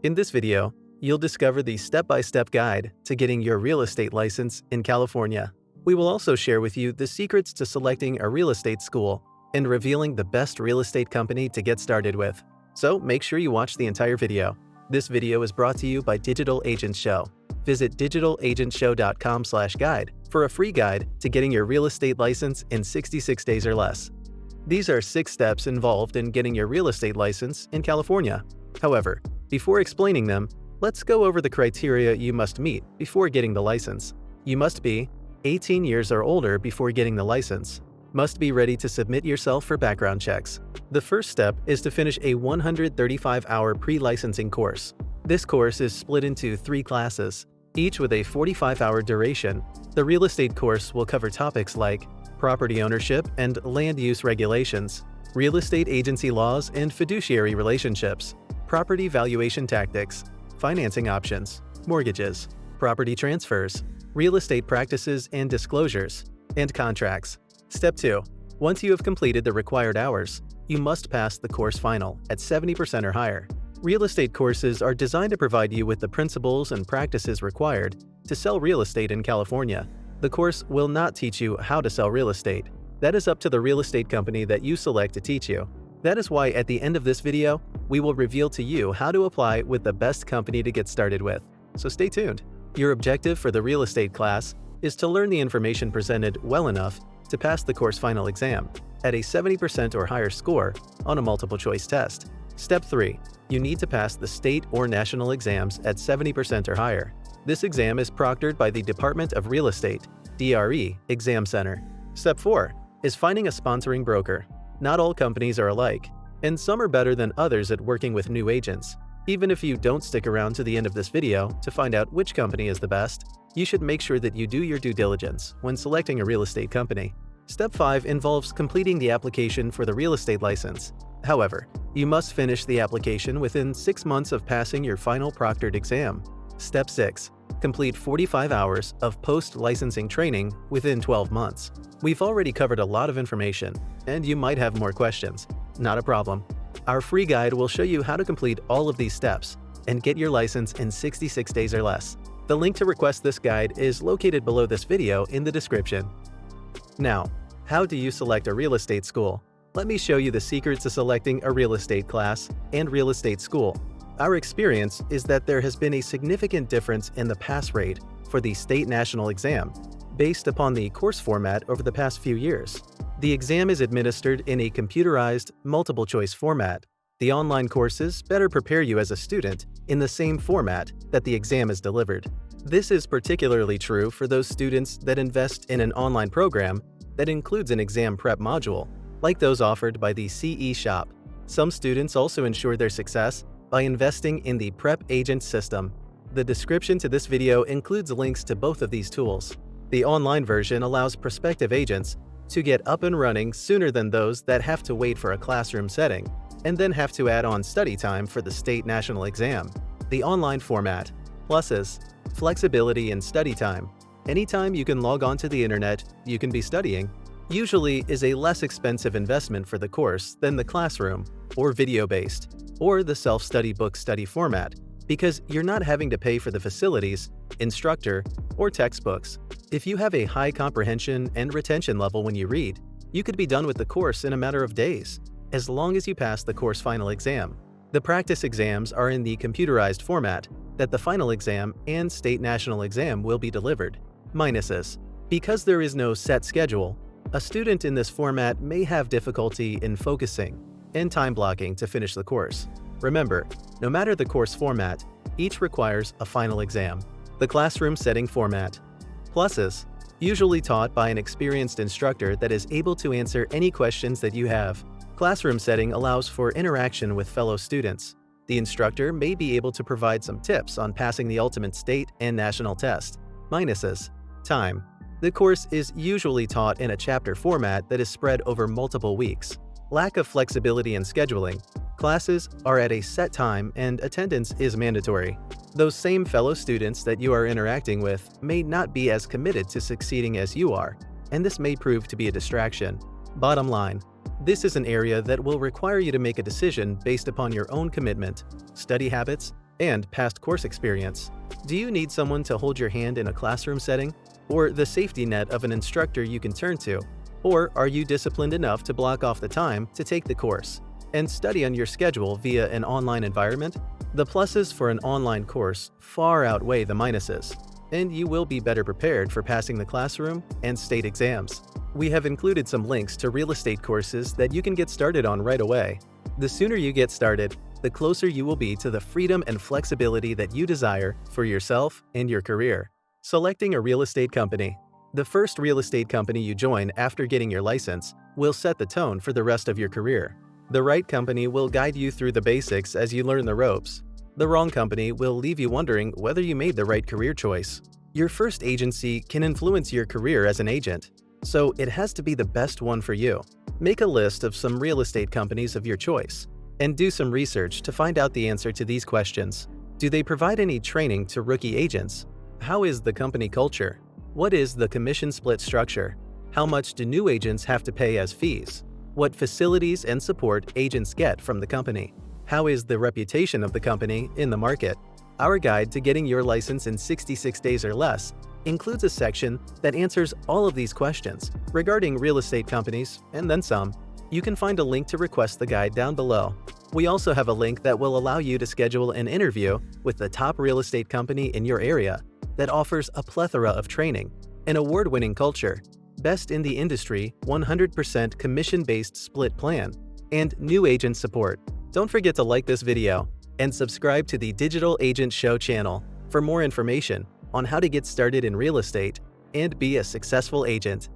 In this video, you'll discover the step-by-step guide to getting your real estate license in California. We will also share with you the secrets to selecting a real estate school and revealing the best real estate company to get started with. So make sure you watch the entire video. This video is brought to you by Digital Agent Show. Visit digitalagentshow.com/guide for a free guide to getting your real estate license in 66 days or less. These are 6 steps involved in getting your real estate license in California. However, before explaining them, let's go over the criteria you must meet before getting the license. You must be 18 years or older before getting the license. Must be ready to submit yourself for background checks. The first step is to finish a 135-hour pre-licensing course. This course is split into 3 classes, each with a 45-hour duration. The real estate course will cover topics like property ownership and land use regulations, real estate agency laws and fiduciary relationships, property valuation tactics, financing options, mortgages, property transfers, real estate practices and disclosures, and contracts. Step 2. Once you have completed the required hours, you must pass the course final at 70% or higher. Real estate courses are designed to provide you with the principles and practices required to sell real estate in California. The course will not teach you how to sell real estate. That is up to the real estate company that you select to teach you. That is why at the end of this video, we will reveal to you how to apply with the best company to get started with. So stay tuned. Your objective for the real estate class is to learn the information presented well enough to pass the course final exam at a 70% or higher score on a multiple choice test. Step 3. You need to pass the state or national exams at 70% or higher. This exam is proctored by the Department of Real Estate (DRE) Exam Center. Step 4 is finding a sponsoring broker. Not all companies are alike, and some are better than others at working with new agents. Even if you don't stick around to the end of this video to find out which company is the best, you should make sure that you do your due diligence when selecting a real estate company. Step 5 involves completing the application for the real estate license. However, you must finish the application within 6 months of passing your final proctored exam. Step 6. Complete 45 hours of post-licensing training within 12 months. We've already covered a lot of information, and you might have more questions. Not a problem. Our free guide will show you how to complete all of these steps and get your license in 66 days or less. The link to request this guide is located below this video in the description. Now, how do you select a real estate school? Let me show you the secrets to selecting a real estate class and real estate school. Our experience is that there has been a significant difference in the pass rate for the state national exam based upon the course format over the past few years. The exam is administered in a computerized, multiple-choice format. The online courses better prepare you as a student in the same format that the exam is delivered. This is particularly true for those students that invest in an online program that includes an exam prep module, like those offered by the CE Shop. Some students also ensure their success by investing in the Prep Agent system. The description to this video includes links to both of these tools. The online version allows prospective agents to get up and running sooner than those that have to wait for a classroom setting and then have to add on study time for the state national exam. The online format. Pluses: flexibility in study time. Anytime you can log on to the internet, you can be studying. Usually is a less expensive investment for the course than the classroom, or video-based, or the self-study book study format, because you're not having to pay for the facilities, instructor, or textbooks. If you have a high comprehension and retention level when you read, you could be done with the course in a matter of days, as long as you pass the course final exam. The practice exams are in the computerized format that the final exam and state national exam will be delivered. Minuses: because there is no set schedule, a student in this format may have difficulty in focusing and time blocking to finish the course. Remember, no matter the course format, each requires a final exam. The classroom setting format. Pluses: usually taught by an experienced instructor that is able to answer any questions that you have. Classroom setting allows for interaction with fellow students. The instructor may be able to provide some tips on passing the ultimate state and national test. Minuses: time. The course is usually taught in a chapter format that is spread over multiple weeks. Lack of flexibility in scheduling. Classes are at a set time and attendance is mandatory. Those same fellow students that you are interacting with may not be as committed to succeeding as you are, and this may prove to be a distraction. Bottom line: this is an area that will require you to make a decision based upon your own commitment, study habits, and past course experience. Do you need someone to hold your hand in a classroom setting? Or the safety net of an instructor you can turn to? Or are you disciplined enough to block off the time to take the course and study on your schedule via an online environment? The pluses for an online course far outweigh the minuses, and you will be better prepared for passing the classroom and state exams. We have included some links to real estate courses that you can get started on right away. The sooner you get started, the closer you will be to the freedom and flexibility that you desire for yourself and your career. Selecting a real estate company. The first real estate company you join after getting your license will set the tone for the rest of your career. The right company will guide you through the basics as you learn the ropes. The wrong company will leave you wondering whether you made the right career choice. Your first agency can influence your career as an agent, so it has to be the best one for you. Make a list of some real estate companies of your choice and do some research to find out the answer to these questions. Do they provide any training to rookie agents? How is the company culture? What is the commission split structure? How much do new agents have to pay as fees? What facilities and support agents get from the company? How is the reputation of the company in the market? Our guide to getting your license in 66 days or less includes a section that answers all of these questions regarding real estate companies and then some. You can find a link to request the guide down below. We also have a link that will allow you to schedule an interview with the top real estate company in your area that offers a plethora of training, an award-winning culture, best in the industry 100% commission-based split plan, and new agent support. Don't forget to like this video and subscribe to the Digital Agent Show channel for more information on how to get started in real estate and be a successful agent.